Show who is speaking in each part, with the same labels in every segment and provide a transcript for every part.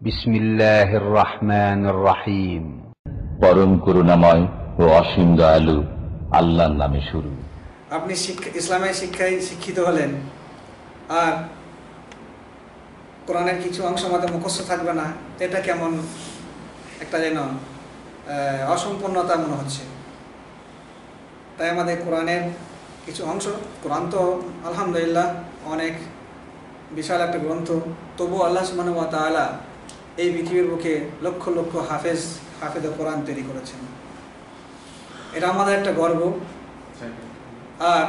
Speaker 1: বিসমিল্লাহির রহমানির রহিম।
Speaker 2: পরম করুণাময় ও অসীম দয়ালু আল্লাহর নামে শুরু।
Speaker 3: আপনি ইসলামের শিক্ষায় শিক্ষিত হলেন, আর কোরআনের কিছু অংশ আমাদের মুখস্থ থাকবে না, এটা কেমন একটা যেন অসম্পূর্ণতা মনে হচ্ছে। তাই আমাদের কোরআনের কিছু অংশ, কোরআন তো আলহামদুলিল্লাহ অনেক বিশাল একটা গ্রন্থ, তবু আল্লাহ সুবহানাহু ওয়া তাআলা এই পৃথিবীর বুকে লক্ষ লক্ষ হাফেজে কোরআন তৈরি করেছেন। এটা আমাদের একটা গর্ব। আর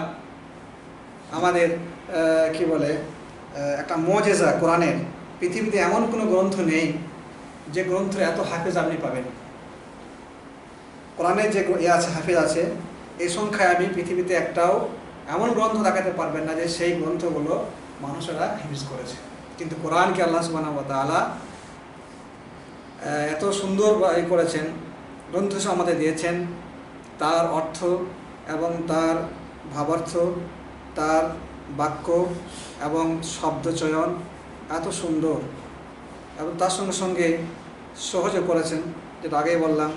Speaker 3: আমাদের কি বলে একটা মুজিজা কোরআনের, পৃথিবীতে এমন কোনো গ্রন্থ নেই যে গ্রন্থে এত হাফেজ আপনি পাবেন। কোরআনের যে আছে হাফেজ আছে, এই সংখ্যায় আমি পৃথিবীতে একটাও এমন গ্রন্থ দেখাতে পারবেন না যে সেই গ্রন্থগুলো মানুষেরা হিফজ করেছে। কিন্তু কোরআনকে আল্লাহ সুবহানাহু ওয়া তাআলা এত সুন্দর করেছেন, গ্রন্থ আমাদের দিয়েছেন, তার অর্থ এবং তার ভাবার্থ, তার বাক্য এবং শব্দচয়ন এত সুন্দর, এবং তার সঙ্গে সঙ্গে সহজে করেছেন। যেটা আগেই বললাম,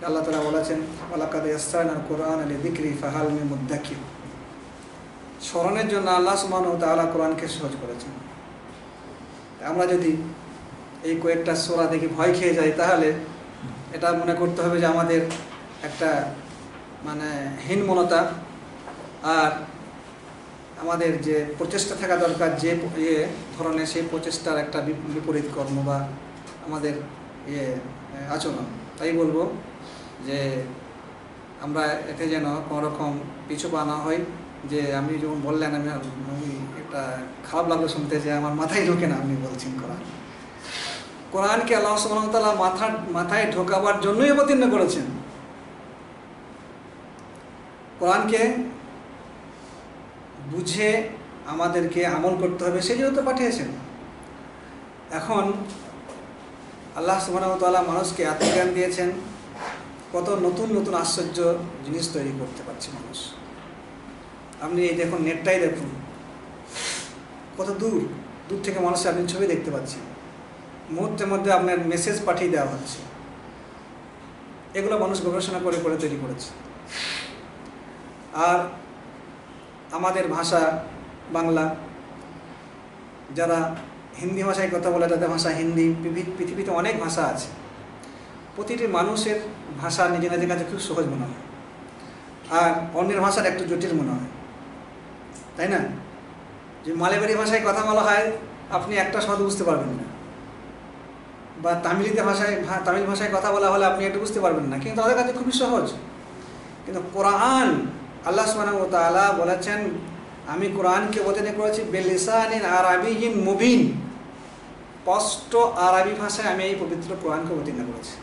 Speaker 3: আল্লাহ তাআলা বলেছেন ওয়ালাকাদ ইয়াসসারনাল কুরআনা লিযিকরি ফাহাল মিন মুদ্দাক্কির। স্মরণের জন্য আল্লাহ সুবহানাহু ওয়া তাআলা কোরআনকে সহজ করেছেন। আমরা যদি এই কয়েকটা সূরা দেখে ভয় খেয়ে যাই, তাহলে এটা মনে করতে হবে যে আমাদের একটা হীনমনতা, আর আমাদের যে প্রচেষ্টা থাকা দরকার যে ধরনের, সেই প্রচেষ্টার একটা বিপরীত কর্ম বা আমাদের আচরণ। তাই বলবো যে আমরা এতে যেন কোনোরকম পিছু পা না হয়। যে আমি যখন বললেন, আমি এটা খারাপ লাগলো শুনতে যে আমার মাথায় ঢোকে না। আপনি বলছেন কোরআনকে আল্লাহ সুবহানাহু ওয়া তাআলা মাথায় ঢোকাবার জন্যই অবতীর্ণ করেছেন। কোরআনকে বুঝে আমাদেরকে আমল করতে হবে, সেই জন্য তো পাঠিয়েছেন। এখন আল্লাহ সুবহানাহু ওয়া তাআলা মানুষকে এত জ্ঞান দিয়েছেন, কত নতুন নতুন আশ্চর্য জিনিস তৈরি করতে পারছে মানুষ। আপনি এই দেখুন, নেটটাই দেখুন, কত দূর দূর থেকে মানুষের আপনি ছবি দেখতে পাচ্ছেন, মুহূর্তের মধ্যে আপনার মেসেজ পাঠিয়ে দেওয়া হচ্ছে। এগুলো মানুষ গবেষণা করে করে তৈরি করেছে। আর আমাদের ভাষা বাংলা, যারা হিন্দি ভাষায় কথা বলে তাদের ভাষা হিন্দি, পৃথিবীতে অনেক ভাষা আছে। প্রতিটি মানুষের ভাষা নিজের নিজের কাছে খুব সহজ মনে হয়, আর অন্যের ভাষার একটু জটিল মনে হয়, তাই না? যে মালয়াবাড়ি ভাষায় কথা বলা হয়, আপনি একটা শব্দ বুঝতে পারবেন না, বা তামিল ভাষায় কথা বলা হলে আপনি একটু বুঝতে পারবেন না, কিন্তু তাদের কাছে খুবই সহজ। কিন্তু কোরআন, আল্লাহ সুবহানাহু ওয়া তাআলা বলেছেন আমি কোরআনকে অবতীর্ণ করেছি বিলিসানিন আরাবিয়্যিন মুবিন, স্পষ্ট আরবি ভাষায় আমি এই পবিত্র কোরআনকে অবতীর্ণ করেছি।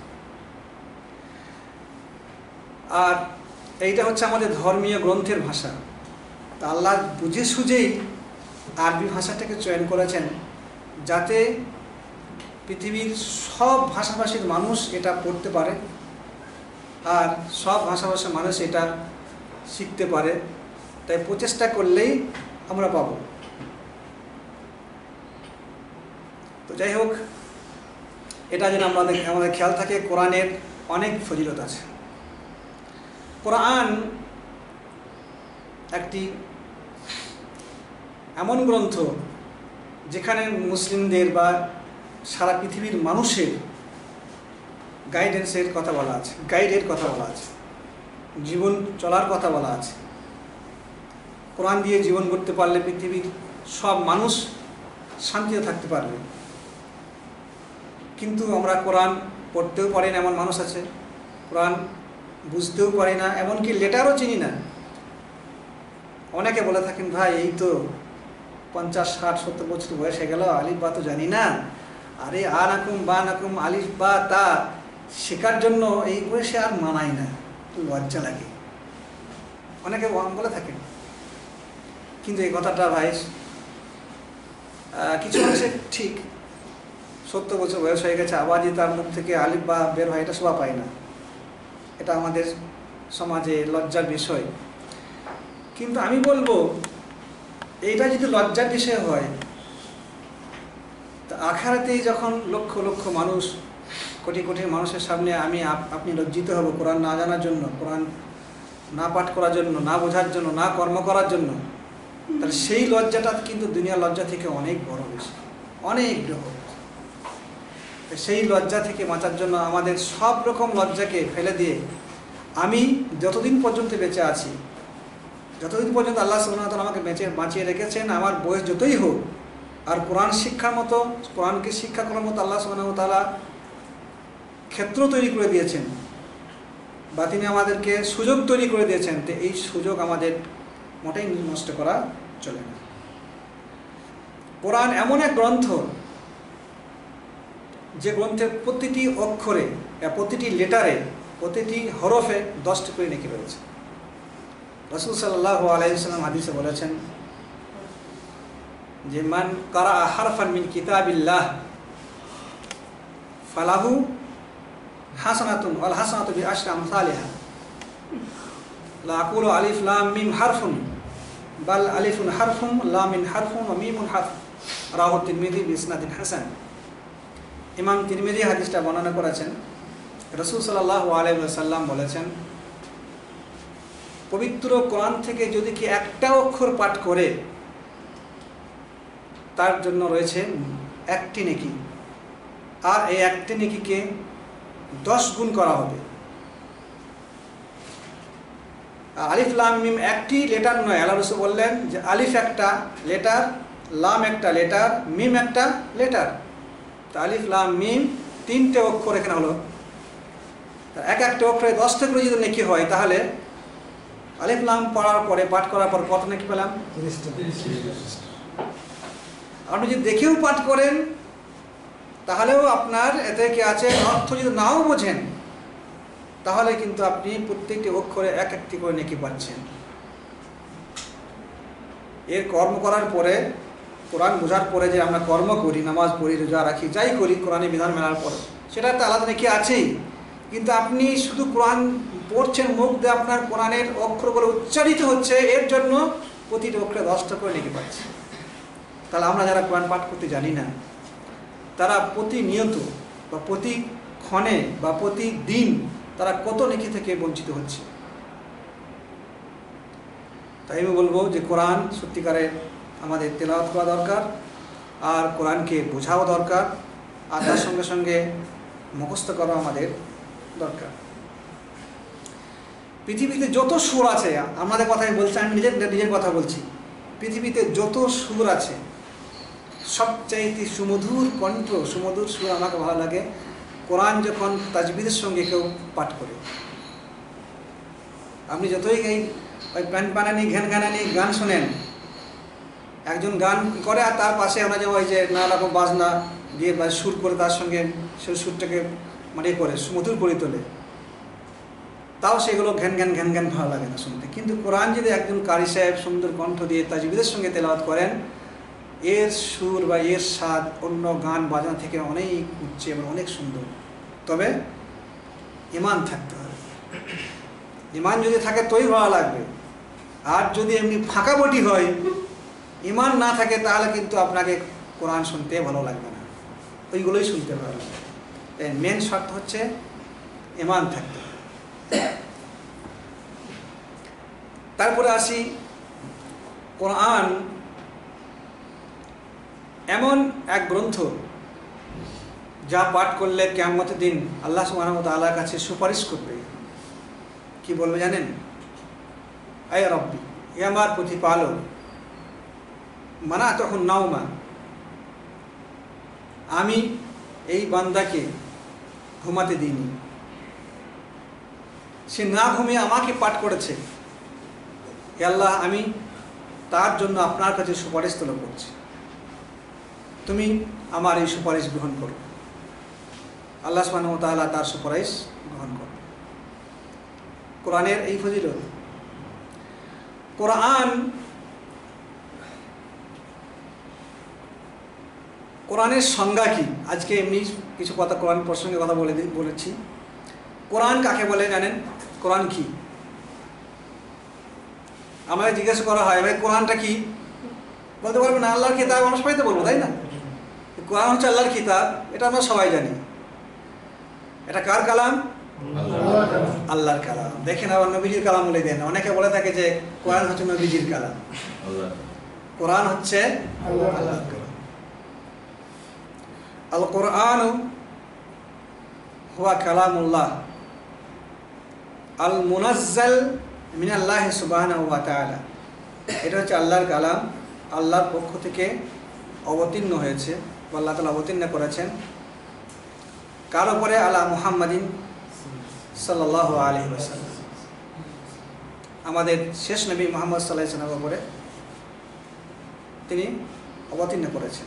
Speaker 3: আর এইটা হচ্ছে আমাদের ধর্মীয় গ্রন্থের ভাষা। তা আল্লাহ বুঝে সুঝেই আরবি ভাষাটাকে চয়ন করেছেন, যাতে পৃথিবীর সব ভাষাভাষীর মানুষ এটা পড়তে পারে, আর সব ভাষাভাষীর মানুষ এটা শিখতে পারে। তাই প্রচেষ্টা করলেই আমরা পাব। তো যাই হোক, এটা যেন আমাদের খেয়াল থাকে, কোরআনের অনেক ফজিলত আছে। কোরআন একটি এমন গ্রন্থ যেখানে মুসলিমদের বা সারা পৃথিবীর মানুষের গাইডের কথা বলা আছে, জীবন চলার কথা বলা আছে। কোরআন দিয়ে জীবন করতে পারলে পৃথিবীর সব মানুষ শান্তিতে থাকতে পারবে। কিন্তু আমরা কোরআন পড়তেও পারি না এমন মানুষ আছে, কোরআন বুঝতেও পারি না, এমনকি লেটারও চিনি না। অনেকে বলে থাকেন, ভাই এই তো 50, 60, 70 বছর বয়স হয়ে গেল, আলিফ বা তো জানি না। আরে আনাকুম বা নাকুম আলিফ বা তা শেখার জন্য এই বয়সে আর মানাই না, লজ্জা লাগে, অনেকে বলে থাকেন। কিন্তু এই কথাটা ভাই কিছু মানুষের ঠিক, 70 বছর বয়স হয়ে গেছে, আবার যে তার মুখ থেকে আলিফ বা বের হয়, এটা শোভা পায় না। এটা আমাদের সমাজে লজ্জার বিষয়। কিন্তু আমি বলবো, এইটা যদি লজ্জার বিষয় হয়, তা আখিরাতেই যখন লক্ষ লক্ষ মানুষ, কোটি কোটি মানুষের সামনে আপনি লজ্জিত হব কোরআন না জানার জন্য, কোরআন না পাঠ করার জন্য, না বোঝার জন্য, না কর্ম করার জন্য, তাহলে সেই লজ্জাটা কিন্তু দুনিয়ার লজ্জা থেকে অনেক বড় বেশি, অনেক বড়। সেই লজ্জা থেকে বাঁচার জন্য আমাদের সব রকম লজ্জাকে ফেলে দিয়ে আমি যতদিন পর্যন্ত বেঁচে আছি, যতদিন পর্যন্ত আল্লাহ সুবহানাহু ওয়া তাআলা আমাকে বাঁচিয়ে রেখেছেন, আমার বয়স যতই হোক, আর কোরআন শিক্ষার মতো, কোরআনকে শিক্ষা করার মতো আল্লাহ সুবহানাহু ওয়া তাআলা ক্ষেত্র তৈরি করে দিয়েছেন বা তিনি আমাদেরকে সুযোগ তৈরি করে দিয়েছেন, তো এই সুযোগ আমাদের মোটেই নষ্ট করা চলে না। কোরআন এমন এক গ্রন্থ যে গ্রন্থের প্রতিটি অক্ষরে, প্রতিটি লেটারে, প্রতিটি হরফে 10টি করে নেকি রয়েছে। রাসূল সাল্লাল্লাহু আলাইহি ওয়াসাল্লাম হাদিসে বলেছেন যে মান কারা হারফান মিন কিতাবিল্লাহ ফালাহু হাসানাতুন ওয়াল হাসানাতু বিআশরি আমসালিহা লা আকুলু আলিফ লাম মিম হারফুন বাল আলিফুন হারফুন লামিন হারফুন ওয়া মিমুন হারফ, রাওয়াহু তিরমিজি বিসনাদিন হাসান। ইমাম তিরমিজি হাদিসটা বর্ণনা করেছেন। রাসূল সাল্লাল্লাহু আলাইহি ওয়াসাল্লাম বলেছেন, পবিত্র কোরআন থেকে যদি কি একটা অক্ষর পাঠ করে তার জন্য রয়েছে একটি নেকি, আর এই একটি নেকিকে 10 গুণ করা হবে। আলিফ লাম মিম একটি লেটার নয়, আল্লাহ রাসূল বললেন যে আলিফ একটা লেটার, লাম একটা লেটার, মিম একটা লেটার। তো আলিফ লাম মিম 3টে অক্ষর এখানে হলো, এক একটা অক্ষরে 10টা করে যদি নেকি হয়, তাহলে আলিফ লাম পড়ার পরে, পাঠ করার পর কত নেকি পেলাম? 30টা। আপনি যদি দেখেও পাঠ করেন তাহলেও আপনার এতে কি আছে, অর্থ যদি নাও বোঝেন তাহলে কিন্তু আপনি প্রত্যেকটি অক্ষরে এক একটি করে নেকি পাচ্ছেন। এর কর্ম করার পরে, কোরআন বোঝার পরে যে আমরা কর্ম করি, নামাজ পড়ি, রোজা রাখি, যাই করি কোরআনের বিধান মেলার পরে, সেটা তো আলাদা নেকি আছেই। কিন্তু আপনি শুধু কোরআন পড়ছেন, মুখ দিয়ে আপনার কোরআনের অক্ষরগুলো উচ্চারিত হচ্ছে, এর জন্য প্রতিটি অক্ষরে 10টা করে নেকি পাচ্ছে। তাহলে আমরা যারা কোরআন পাঠ করতে জানি না, তারা প্রতিনিয়ত বা প্রতিক্ষণে বা প্রতিদিন তারা কত নেকি থেকে বঞ্চিত হচ্ছে। তাই আমি বলবো যে কোরআন সত্যিকারের আমাদের তেলাওয়াত করা দরকার, আর কোরআনকে বোঝাও দরকার, আর তার সঙ্গে সঙ্গে মুখস্থ করা আমাদের দরকার। পৃথিবীতে যত সুর আছে, আমাদের কথাই বলছি, আমি নিজের কথা বলছি, পৃথিবীতে যত সুর আছে সবচাইতে সুমধুর কণ্ঠ, সুমধুর সুর আমাকে ভালো লাগে কোরআন যখন তাজবিদের সঙ্গে কেউ পাঠ করে। আপনি যতই ওই প্যান পানানি ঘ্যান ঘানানি গান শোনেন, একজন গান করে আর তার পাশে আমরা যে ওই যে নানা রকম বাজনা দিয়ে বা সুর করে তার সঙ্গে সেই সুরটাকে মানে করে সুমধুর করে তোলে, তাও সেগুলো ঘ্যান ঘ্যান ঘ্যান ঘ্যান ভালো লাগে না শুনতে। কিন্তু কোরআন যদি একজন কারি সাহেব সুন্দর কণ্ঠ দিয়ে তাজবিদের সঙ্গে তেলাওয়াত করেন, এর সুর বা এর স্বাদ অন্য গান বাজনা থেকে অনেক উচ্চে এবং অনেক সুন্দর। তবে ঈমান থাকতে হবে, ঈমান যদি থাকে তোই ভালো লাগবে। আর যদি এমনি ফাঁকা বটি হয়, ঈমান না থাকে, তাহলে কিন্তু আপনাকে কোরআন শুনতে ভালো লাগবে না, ওইগুলোই শুনতে ভালো লাগবে। তাই মেন শর্ত হচ্ছে ঈমান থাকতে হবে। তারপরে আসি, কোরআন এমন এক গ্রন্থ যা পাঠ করলে কিয়ামতের দিন আল্লাহ সুবহানাহু ওয়া তাআলার কাছে সুপারিশ করবে। কি বলবে জানেন? আয় রব্বি, হে আমার প্রতিপালক, মানাতুহু নাওমা, আমি এই বান্দাকে ঘুমাতে দিইনি, সে না ঘুমিয়ে আমাকে পাঠ করেছে। হে আল্লাহ, আমি তার জন্য আপনার কাছে সুপারিশ তলব করছি, তুমি আমার এই সুপারিশ গ্রহণ করো। আল্লাহ সুবহানাহু ওয়া তাআলা তার সুপারিশ গ্রহণ করো। কোরআনের এই ফজিলত। কোরআনের সংজ্ঞা কি? আজকে এমনি কিছু কথা কোরআন প্রসঙ্গে কথা বলেছি। কোরআন কাকে বলে জানেন? কোরআন কি? আমাকে জিজ্ঞাসা করা হয়, ভাই কোরআনটা কি? বলতে পারবে না, আল্লাহর কিতাব। আমরা সবাই তো বলবো, তাই না? কোরআন হচ্ছে আল্লাহর কিতাব, এটা আমরা সবাই জানি। এটা কার কালাম? আল্লাহর কালাম। দেখেন আবার নবীজির কালাম বলে দেন। অনেকে বলে থাকে যে কোরআন হচ্ছে নবীজির কালাম। কোরআন হচ্ছে আল্লাহর কালাম। আল কোরআন হুয়া কালামুল্লাহ আল মুনাজ্জাল মিনাল্লাহি সুবহানাহু ওয়া তাআলা। এটা হচ্ছে আল্লাহর কালাম, আল্লাহর পক্ষ থেকে অবতীর্ণ হয়েছে, আল্লাহ তাআলা অবতীর্ণ করেছেন কার উপরে? আলা মুহাম্মাদিন সাল্লাল্লাহু আলাইহি ওয়াসাল্লাম, আমাদের শেষ নবী মুহাম্মদ সাল্লাল্লাহু আলাইহি ওয়াসাল্লামের উপরে তিনি অবতীর্ণ করেছেন।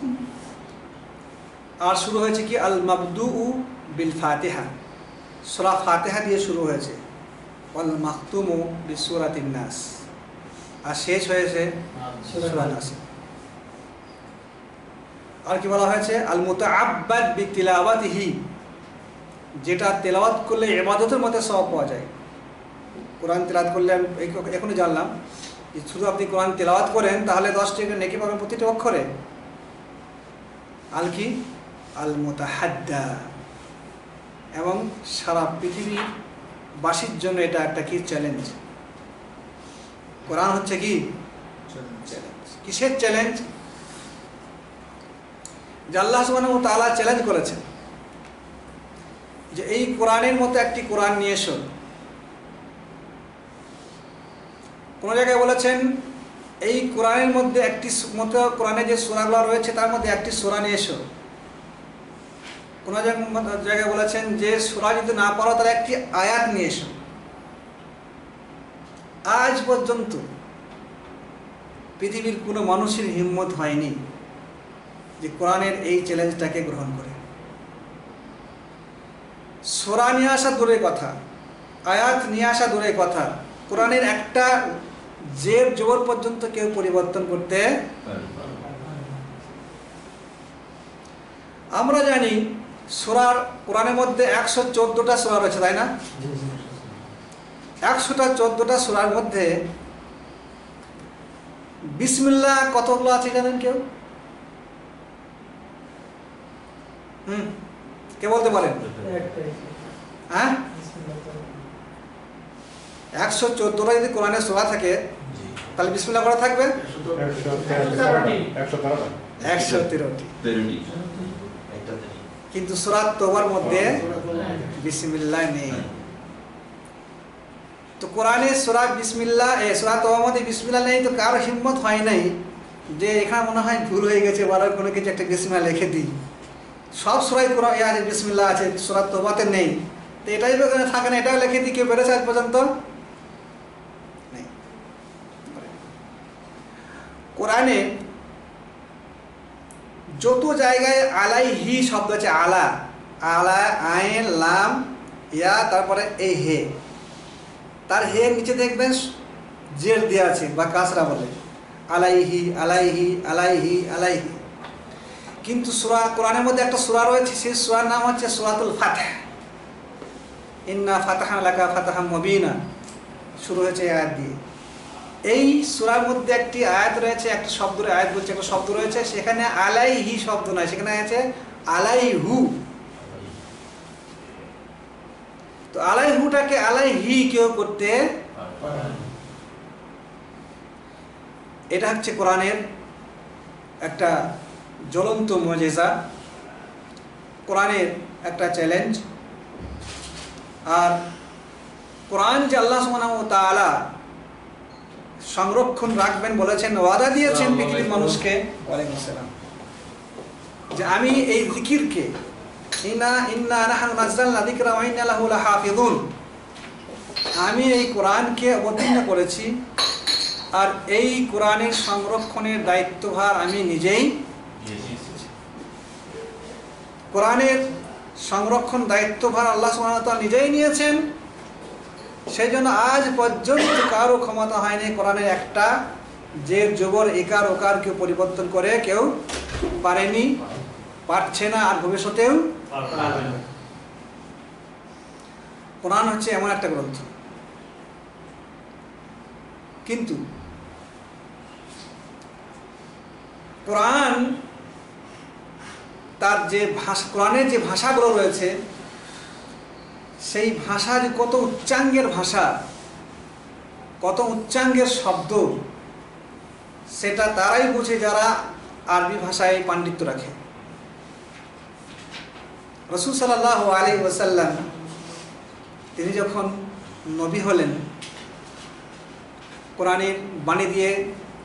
Speaker 3: আর শুরু হয়েছে কি? আল মাবদুউ বিল ফাতিহা, সূরা ফাতিহা দিয়ে শুরু হয়েছে। ওয়াল মাখতুমু বিসূরাতিন নাস, আর শেষ হয়েছে সূরা নাস। আর কি বলা হয়েছে? আল মুতাআব্বাদ বিতিলাওয়াতিহি, যেটা তেলাওয়াত করলে ইবাদতের মধ্যে সওয়াব পাওয়া যায়। কোরআন তেলাওয়াত করলে এখনই জানলাম যে শুধু আপনি কোরআন তেলাওয়াত করেন তাহলে 10টি নেকি পাবেন প্রতিটি অক্ষরে। আল কি? আল মুতাহাদ্দা, এবং সারা পৃথিবীর বাসীর জন্য এটা একটা কি? চ্যালেঞ্জ। কোরআন হচ্ছে কি? চ্যালেঞ্জ। কিসের চ্যালেঞ্জ? যে আল্লাহ সুবহানাহু ওয়া তাআলা চ্যালেঞ্জ করেছেন যে এই কোরআনের মতো একটি কোরআন নিয়ে এসো। কোন জায়গায় বলেছেন এই কোরআনের মধ্যে একটি মতো, কোরআনে যে সূরাগুলো রয়েছে তার মধ্যে একটি সূরা নিয়ে এসো। কোন জায়গায় বলেছেন যে সূরা যদি না পারো তাহলে একটি আয়াত নিয়ে এসো। আজ পর্যন্ত পৃথিবীর কোনো মানুষের হিম্মত হয়নি যে কোরআনের এই চ্যালেঞ্জটাকে গ্রহণ করে। সূরা নিয়ে আসা দূরের কথা, আয়াত নিয়ে আসা দূরের কথা, কোরআনের একটা জের জবর পর্যন্ত কেউ পরিবর্তন করতে। আমরা জানি সূরার, কোরআনের মধ্যে 114টা সূরা রয়েছে, তাই না? 114টা সূরার মধ্যে বিসমিল্লাহ কতগুলো আছে জানেন কেউ? কে বলতে পারেন? হ্যাঁ, 114টা যদি কোরআনের সূরা থাকে তাহলে বিসমিল্লাহ করা থাকবে 113টি। কিন্তু সূরা তওবার মধ্যে বিসমিল্লাহ নেই। তো কোরআনে সূরা বিসমিল্লাহ, সূরা তওবার মধ্যে বিসমিল্লাহ নেই, তো কারো হিম্মত হয় নাই যে এখানে মনে হয় ভুল হয়ে গেছে, বলার কোনো কিছু একটা বিসমিল্লাহ লিখে দিই। সব সূরায় কোরআনে বিসমিল্লাহ আছে, সূরা তওবাতে নেই, তো এটাই ওখানে থাকে না, এটাও লিখে দিই। কেউ বেড়েছে আজ পর্যন্ত? নেই। কোরআনে যত জায়গায় আলাইহি শব্দ আছে, আলা, আলা, আইন, লাম, ইয়া, তারপরে এই হে, তার হে নিচে দেখবেন জের দেওয়া আছে বা কাসরা বলে, আলাইহি, আলাইহি, আলাইহি, আলাইহি। কিন্তু সূরা, কোরআনের মধ্যে একটা সূরা রয়েছে, সেই সূরার নাম হচ্ছে সূরাতুল ফাতহ। ইন্না ফাতাহনা লাকা ফাতাহাম মুবিনা, শুরু হয়েছে এই আয়াত দিয়ে। এই সূরার মধ্যে একটি আয়াত রয়েছে, একটা শব্দ, আয়াত বলছে একটা শব্দ রয়েছে, সেখানে আলাইহি শব্দ নয়, সেখানে আছে আলাইহু। তো আলাইহুটাকে আলাইহি কেউ করতে, এটা হচ্ছে কোরআনের একটা জ্বলন্ত মুজিজা, কোরআনের একটা চ্যালেঞ্জ। আর কোরআন যে আল্লাহ সুবহানাহু ওয়া তাআলা সংরক্ষণ রাখবেন বলেছেন, ওয়াদা দিয়েছেন পৃথিবীর মানুষকে, ওয়ালাইকুম আসসালাম, যে আমি এই জিকিরকে, ইন্না নাহনু নাযালনা যিকরা ওয়া ইন্না লাহু লাহাফিযুন, আমি এই কোরআনকে অবতীর্ণ করেছি আর এই কোরআনের সংরক্ষণের দায়িত্বভার আমি নিজেই। কোরআনের সংরক্ষণ দায়িত্বভার আল্লাহ সুবহানাহু ওয়া তাআলা নিজেই নিয়েছেন। সেই জন্য আজ পর্যন্ত কারো ক্ষমতা হয়নি কোরআনের একটা জের জবর একার ওকার কেউ পরিবর্তন করে, কেউ পারেনি, পারছে না, আর ভবিষ্যতেও পারবে না। কোরআন হচ্ছে এমন একটা গ্রন্থ, কিন্তু কোরআন তার যে ভাষা, কোরআনের যে ভাষাগুলো রয়েছে, সেই ভাষা যে কত উচ্চাঙ্গের ভাষা, কত উচ্চাঙ্গের শব্দ, সেটা তারাই বোঝে যারা আরবি ভাষায় পাণ্ডিত্য রাখে। রাসূল সাল্লাল্লাহু আলাইহি ওয়াসাল্লাম তিনি যখন নবী হলেন, কোরআনের বাণী দিয়ে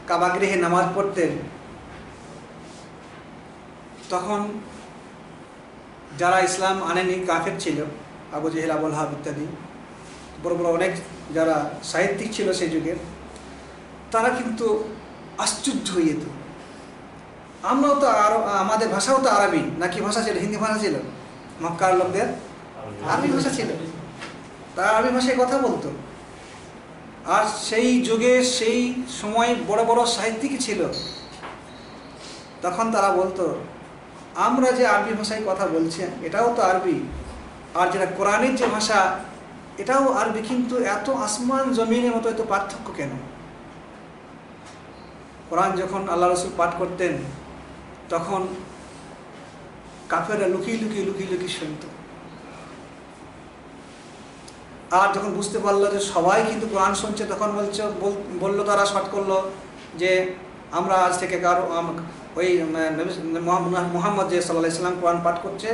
Speaker 3: কাবাগৃহে নামাজ পড়তেন, তখন যারা ইসলাম আনেনি, কাফের ছিল, আবু জেহেল, আবুল হাব ইত্যাদি বড় বড় অনেক যারা সাহিত্যিক ছিল সেই যুগের, তারা কিন্তু আশ্চর্য হয়ে যেত। আমরাও তো আমাদের ভাষাও তো আরবি, নাকি ভাষা ছিল? হিন্দি ভাষা ছিল। মক্কার লোকদের আরবি ভাষা ছিল, তারা আরবি ভাষায় কথা বলতো। আর সেই যুগে সেই সময় বড় বড় সাহিত্যিক ছিল, তখন তারা বলতো আমরা যে আরবি ভাষায় কথা বলছি এটাও তো আরবি, আর যেটা কোরআনের যে ভাষা এটাও আরবি, কিন্তু এত আসমান জমিনের মতো এত পার্থক্য কেন? কোরআন যখন আল্লাহ রসুল পাঠ করতেন, তখন কাফেররা লুকিয়ে লুকিয়ে লুকিয়ে লুকিয়ে শুনত। আর যখন বুঝতে পারলো যে সবাই কিন্তু কোরআন শুনছে, তখন বললো তারা শর্ট করলো যে আমরা আজ থেকে কারো ওই মুহাম্মদ যে সাল্লাল্লাহু আলাইহি ওয়াসাল্লাম কোরআন পাঠ করছে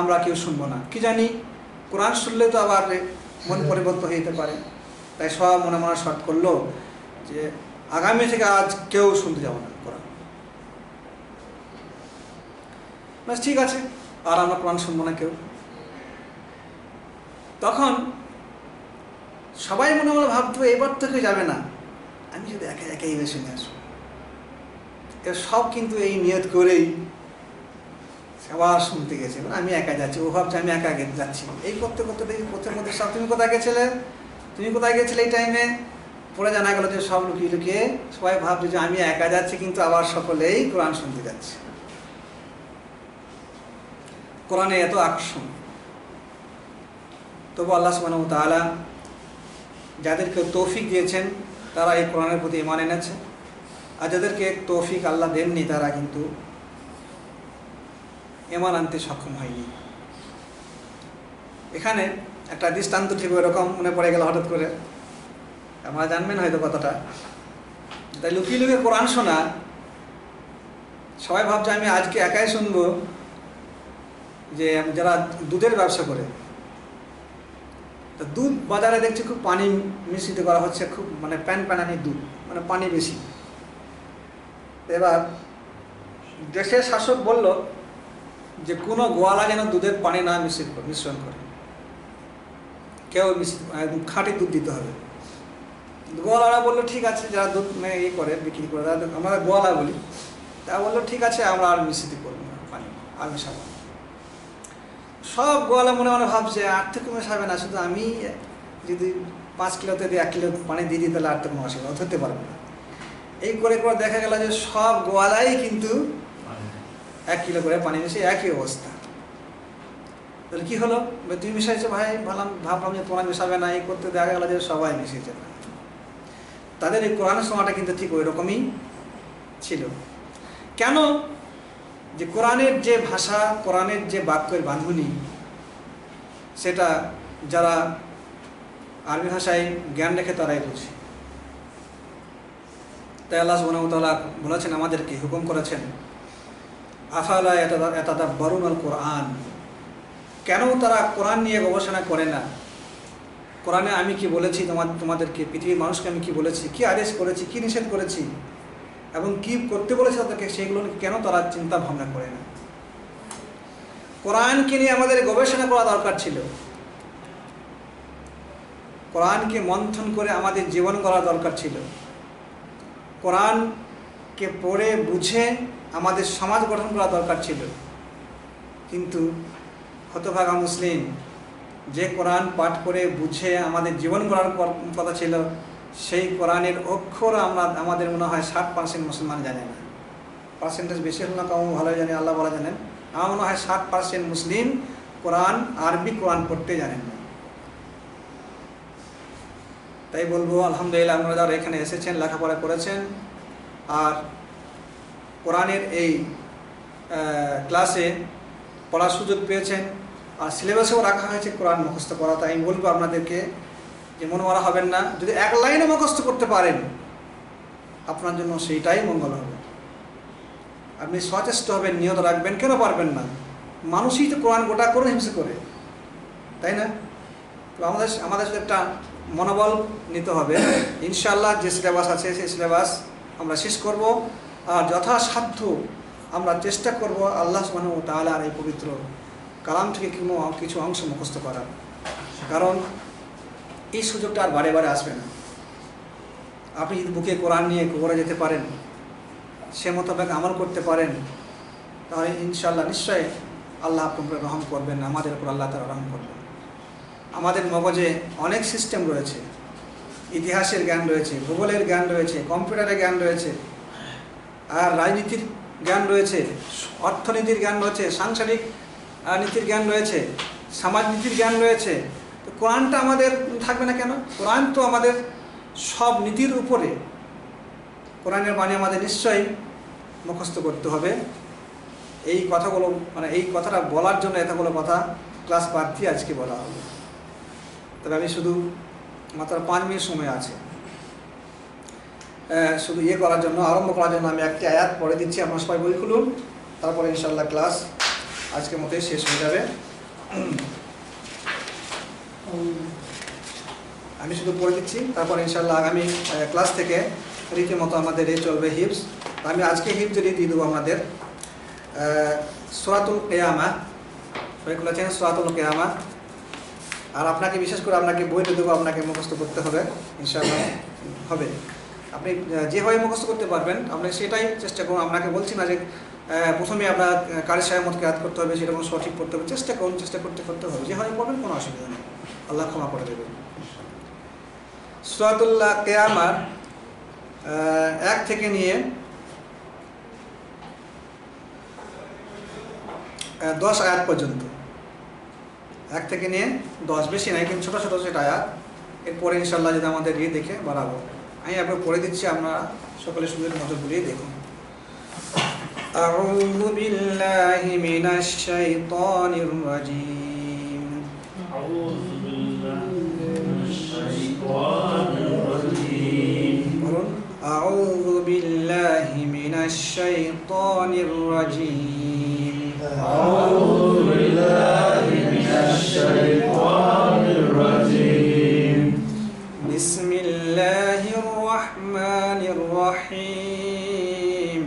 Speaker 3: আমরা কেউ শুনবো না। কি জানি, কোরআন শুনলে তো আবার মন পরিবর্তন হয়ে যেতে পারে, তাই সব মনে মনে শর্ট করলো যে আগামী থেকে আজ কেউ শুনতে যাবো না কোরআন। ব্যাস, ঠিক আছে, আর আমরা কোরআন শুনবো না কেউ। তখন সবাই মনে মনে ভাবতো এবার তো কেউ যাবে না, আমি যদি একা একাই শুনে আসবো। এর সব কিন্তু এই নিয়ত করেই সবার শুনতে গেছে, আমি একা যাচ্ছি, ও ভাবছে আমি একা যাচ্ছি। এই করতে করতে দেখি পথের মধ্যে সব, তুমি কোথায় গেছিলে, তুমি কোথায় গেছিলে এই টাইমে, পরে জানা গেল যে সব লুকিয়ে লুকিয়ে সবাই ভাবছে যে আমি একা যাচ্ছি, কিন্তু আবার সকলেই কোরআন শুনতে যাচ্ছে। কোরআনে এত আকর্ষণ, তবু আল্লাহ সুবহানাহু ওয়া তাআলা যাদেরকে তৌফিক দিয়েছেন তারা এই কোরআনের প্রতি ঈমান এনেছে, আর যাদেরকে তৌফিক আল্লাহ দেননি তারা কিন্তু ঈমান আনতে সক্ষম হয়নি। এখানে একটা দৃষ্টান্ত ঠিক এরকম মনে পড়ে গেল হঠাৎ করে, আপনারা জানবেন হয়তো কথাটা। তাই লুকিয়ে লুকিয়ে কোরআন শোনা, সবাই ভাবছে আমি আজকে একাই শুনবো। যে যারা দুধের ব্যবসা করে, তা দুধ বাজারে দেখছি খুব পানি মিশ্রিত করা হচ্ছে, খুব মানে প্যানপ্যানানি দুধ, মানে পানি বেশি। এবার দেশের শাসক বলল যে কোনো গোয়ালা যেন দুধের পানি না মিশ্রণ করে, কেউ একদম খাঁটি দুধ দিতে হবে। গোয়ালারা বললো ঠিক আছে, যারা দুধ ইয়ে করে বিক্রি করে, আমরা গোয়ালা বলি, তা বললো ঠিক আছে আমরা আর মিশ্রিত করবো না পানি, আর মেশাবো। সব গোয়ালা মনে মনে ভাবছে আর থেকে মেশাবে না, শুধু আমি যদি 5 কিলোতে দিয়ে 1 কিলো পানি দিয়ে দিই তাহলে আর তো কোনো অসুবিধা ধরতে পারবে না। এই করে করে দেখা গেল যে সব গোয়ালাই কিন্তু 1 কিলো করে পানি মিশিয়ে একই অবস্থা। তাহলে কি হলো, তুমি মিশাইছো ভাই, ভাবলাম যে তোমরা মেশাবে না, এই করতে দেখা গেল যে সবাই মিশিয়েছে। তাদের এই কোরআনের সময়টা কিন্তু ঠিক ওই রকমই ছিল। কেন? যে কোরআনের যে ভাষা, কোরআনের যে বাক্যের বাঁধুনি, সেটা যারা আরবি ভাষায় জ্ঞান রেখে তারাই বুঝে। তাই আল্লাহ সুবহানাহু ওয়া তাআলা বলেছেন, আমাদেরকে হুকুম করেছেন, আফালা ইয়াতাদাব্বারুনাল কোরআন, কেন তারা কোরআন নিয়ে গবেষণা করে না? কোরআনে আমি কি বলেছি তোমাদেরকে, পৃথিবীর মানুষকে আমি কি বলেছি, কি আদেশ করেছি, কি নিষেধ করেছি, এবং কি করতে বলেছে তাদেরকে, সেইগুলো কেন তারা চিন্তা ভাবনা করে না? কোরআনকে নিয়ে আমাদের গবেষণা করা দরকার ছিল, কোরআনকে মন্থন করে আমাদের জীবন গড়া দরকার ছিল, কোরআনকে পড়ে বুঝে আমাদের সমাজ গঠন করা দরকার ছিল। কিন্তু হতভাগা মুসলিম, যে কোরআন পাঠ করে বুঝে আমাদের জীবন গড়ার কথা ছিল, সেই কোরআনের অক্ষর আমাদের মনে হয় 60% মুসলমান জানে না। পার্সেন্টেজ বেশি হল না কম ভালো জানে আল্লাহ বলা জানেন। আমার মনে হয় 60% মুসলিম কোরআন, আরবি কোরআন পড়তে জানেন না। তাই বলবো আলহামদুলিল্লাহ, আপনারা যারা এখানে এসেছেন, লেখাপড়া করেছেন, আর কোরআনের এই ক্লাসে পড়ার সুযোগ পেয়েছেন, আর সিলেবাসেও রাখা হয়েছে কোরআন মুখস্থ করা। তাই আমি বলবো আপনাদেরকে যে মনে করা হবেন না, যদি এক লাইনে মুখস্থ করতে পারেন আপনার জন্য সেইটাই মঙ্গল হবে। আপনি সচেষ্ট হবেন, নিয়ত রাখবেন, কেন পারবেন না? মানুষই তো কোরআন গোটা করে হিংসে করে, তাই না? তো আমাদের সাথে একটা মনোবল নিতে হবে। ইনশাআল্লাহ যে সিলেবাস আছে সেই সিলেবাস আমরা শেষ করব, আর যথাসাধ্য আমরা চেষ্টা করব আল্লাহ সুবহানাহু ওয়া তাআলার এই পবিত্র কালাম থেকে কিছু অংশ মুখস্থ করার। কারণ এই সুযোগটা আর বারে বারে আসবে না। আপনি যদি বুকে কোরআন নিয়ে কবরে যেতে পারেন, সে মোতাবেক আমল করতে পারেন, তাহলে ইনশাআল্লাহ নিশ্চয়ই আল্লাহ আপনার উপরে রহম করবেন, আমাদের উপর আল্লাহ তাআলা রহম করবেন। আমাদের মগজে অনেক সিস্টেম রয়েছে, ইতিহাসের জ্ঞান রয়েছে, ভূগোলের জ্ঞান রয়েছে, কম্পিউটারের জ্ঞান রয়েছে, আর রাজনীতির জ্ঞান রয়েছে, অর্থনীতির জ্ঞান রয়েছে, সাংসারিক নীতির জ্ঞান রয়েছে, সমাজনীতির জ্ঞান রয়েছে। তো কোরআনটা আমাদের থাকবে না কেন? কোরআন তো আমাদের সব নীতির উপরে। কোরআনের বাণী আমাদের নিশ্চয়ই মুখস্থ করতে হবে। এই কথাগুলো এই কথাটা বলার জন্য এতগুলো কথা ক্লাস বাদ দিয়ে আজকে বলা হবে। তবে আমি শুধু মাত্র 5 মিনিট সময় আছে, শুধু করার জন্য, আরম্ভ করার জন্য আমি একটি আয়াত পড়ে দিচ্ছি। আপনারা সবাই বই খুলুন, তারপরে ইনশাআল্লাহ ক্লাস আজকের মতোই শেষ হয়ে যাবে। আমি শুধু পড়ে দিচ্ছি, তারপরে ইনশাআল্লাহ আগামী ক্লাস থেকে রীতিমতো আমাদের চলবে হিফজ। আমি আজকে হিফজ দিয়ে দেবো আমাদের সূরাতুল কিয়ামা। সবাই খুলেছেন সূরাতুল কিয়ামা। আর আপনাকে বিশেষ করে আপনাকে বইটা দেবো, আপনাকে মুখস্থ করতে হবে, ইনশাআল্লাহ হবে। আপনি যেভাবে মুখস্থ করতে পারবেন আপনি সেটাই চেষ্টা করুন। আপনাকে বলছি না যে প্রথমে আপনার কারি সাহেব মতকে আয়াত করতে হবে, সেটা কোনো সঠিক করতে হবে। চেষ্টা করুন, চেষ্টা করতে হবে, যেভাবে পড়বেন কোনো অসুবিধা নেই, আল্লাহ ক্ষমা করে দেবেন। সূরাতুল কিয়ামার 1 থেকে নিয়ে 10 আয়াত পর্যন্ত, 1 থেকে নিয়ে 10, বেশি নাই, কিন্তু ছোটো ছোটো সেটা আয়াত। এরপরে ইনশাআল্লাহ যদি আমাদের দেখে বাড়াবো। আমি আপনার পড়ে দিচ্ছি, আপনারা সকলে সুন্দর নজর বুলিয়ে দেখুন। আউযু বিল্লাহি মিনাশ শাইতানির রাজীম।
Speaker 4: আউযু বিল্লাহি মিনাশ শাইতানির রাজীম।
Speaker 3: বলুন, আউযু বিল্লাহি মিনাশ শাইতানির রাজীম।
Speaker 4: আউযু বিল্লাহি মিনাশ শাইতানির রাজীম।
Speaker 3: বিসমিল্লাহির রাহমানির রাহিম।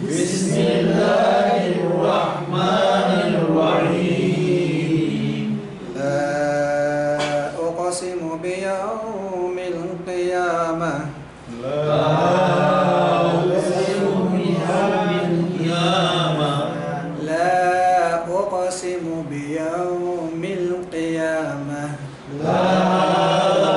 Speaker 4: বিসমিল্লাহির রাহমানির রাহিম।
Speaker 3: লা উকসিমু বিয়াউমিল কিয়ামাহ।
Speaker 4: লা উকসিমু বিয়াউমিল কিয়ামাহ।
Speaker 3: লা উকসিমু বিয়াউমিল কিয়ামাহ।
Speaker 4: লা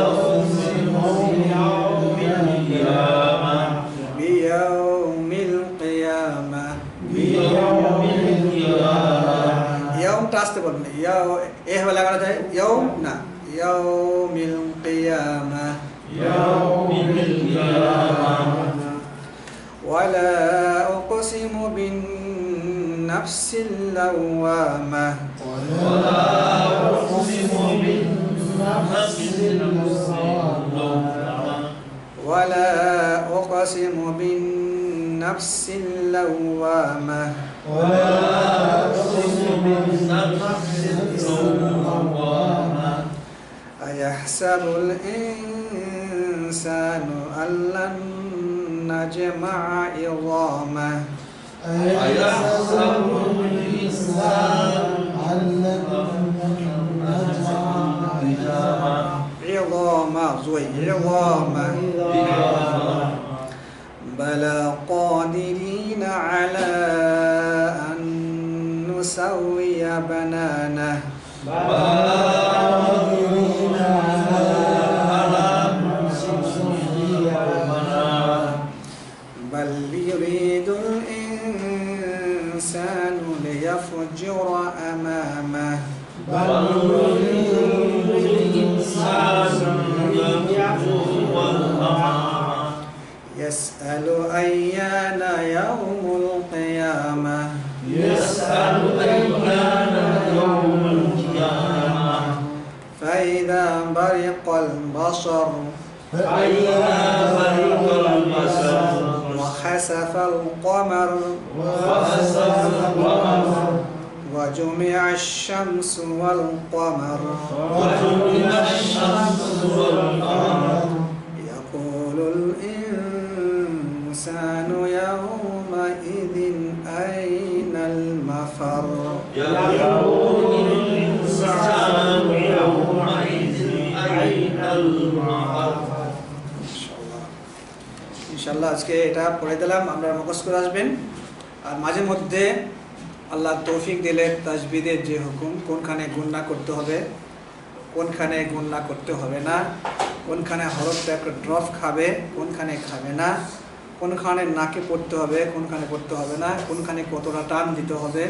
Speaker 4: উকসিমু বিয়াউমিল কিয়ামাহ।
Speaker 3: বিয়াউমিল কিয়ামাহ।
Speaker 4: বিয়াউমিল কিয়ামাহ।
Speaker 3: ইয়াউমটা আসতে বলবেন, এভাবে লাগানো যায়, ইয়াউম না, ইয়াউমিল কিয়ামাহ।
Speaker 4: ইয়াউমিল কিয়ামাহ।
Speaker 3: ওয়ালা উকসিমু বিন নাফসিল লাওয়ামাহ।
Speaker 4: ওয়ালা উকসিমু বিন নাফসিল লাওয়ামাহ।
Speaker 3: ওয়ালা উকসিমু বিন নাফসিল লাওয়ামাহ।
Speaker 4: ওয়ালা উকসিমু বিন নাফসিল লাওয়ামাহ।
Speaker 3: আয়াহসাবুল ইনসানু আল্লান নাজমা'a ইযামাহ।
Speaker 4: আয়াহসাবুল ইনসানু আল্লান নাজমা'a ইযামাহ।
Speaker 3: ইযামাহ, জুই ইযামাহ। বালা কাদিরিনা আলা আন নুসাউইয়া বানানাহ। بل يريد الإنسان ليفجر أمامه. يسأل أيان يوم القيامة. البصر
Speaker 4: فإذا برق البصر
Speaker 3: وخسف القمر
Speaker 4: وخسف القمر
Speaker 3: وجمع الشمس والقمر
Speaker 4: وجمع الشمس والقمر
Speaker 3: يقول الإنسان يومئذ أين المفر
Speaker 4: يقول الإنسان يومئذ أين المفر
Speaker 3: ইনশাআল্লাহ আজকে এটা পড়ে দিলাম, আমরা মুখস্থ করে আসবেন। আর মাঝে মধ্যে আল্লাহ তৌফিক দিলে তাজবিদের যে হুকুম, কোনখানে গুণনা করতে হবে, কোনখানে গুণনা করতে হবে না, কোনখানে হরফটা একটা ড্রপ খাবে, কোনখানে খাবে না, কোনখানে নাকে পড়তে হবে, কোনখানে পড়তে হবে না, কোনখানে কতটা টান দিতে হবে,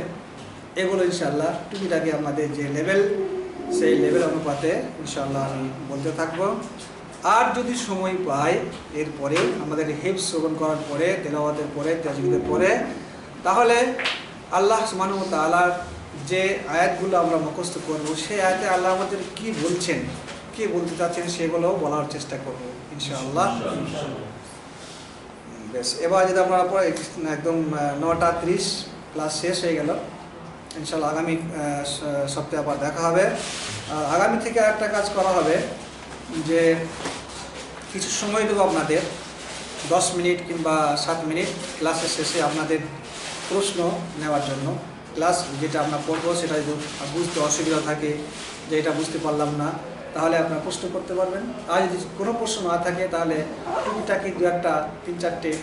Speaker 3: এগুলো ইনশাআল্লাহ টুকিটাকি আমাদের যে লেভেল, সেই লেভেল অনুপাতে ইনশাআল্লাহ আমি বলতে থাকবো। আর যদি সময় পাই এরপরে আমাদের হিফজ শ্রবণ করার পরে, তেলাওয়াতের পরে, তাজবিদের পরে, তাহলে আল্লাহ সুবহানাহু ওয়া তাআলার যে আয়াতগুলো আমরা মুখস্থ করব, সেই আয়াতে আল্লাহ আমাদের কি বলছেন, কি বলতে চাচ্ছেন, সেগুলো বলার চেষ্টা করব ইনশাআল্লাহ। বেশ, এবার যদি আমরা পরে একদম 9:30 ক্লাস শেষ হয়ে গেল, ইনশাআল্লাহ আগামী সপ্তাহে আবার দেখা হবে। আর আগামী থেকে একটা কাজ করা হবে যে কিছু সময় দেবো আপনাদের, 10 মিনিট কিংবা 7 মিনিট ক্লাসের শেষে আপনাদের প্রশ্ন নেওয়ার জন্য। ক্লাস যেটা আমরা পড়বো সেটা যদি বুঝতে অসুবিধা থাকে, যে এটা বুঝতে পারলাম না, তাহলে আপনারা প্রশ্ন করতে পারবেন। আর যদি কোনো প্রশ্ন না থাকে তাহলে টুকিটাকি 2-1, 3-4,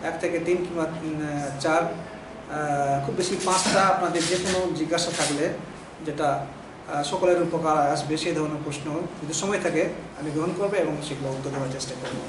Speaker 3: 1 থেকে 3 কিংবা 4, খুব বেশি 5টা আপনাদের যে কোনো জিজ্ঞাসা থাকলে, যেটা সকলের উপকার আসবে, সেই ধরনের প্রশ্ন যদি সময় থাকে আমি গ্রহণ করবো এবং সেগুলো উত্তর দেওয়ার চেষ্টা করবো।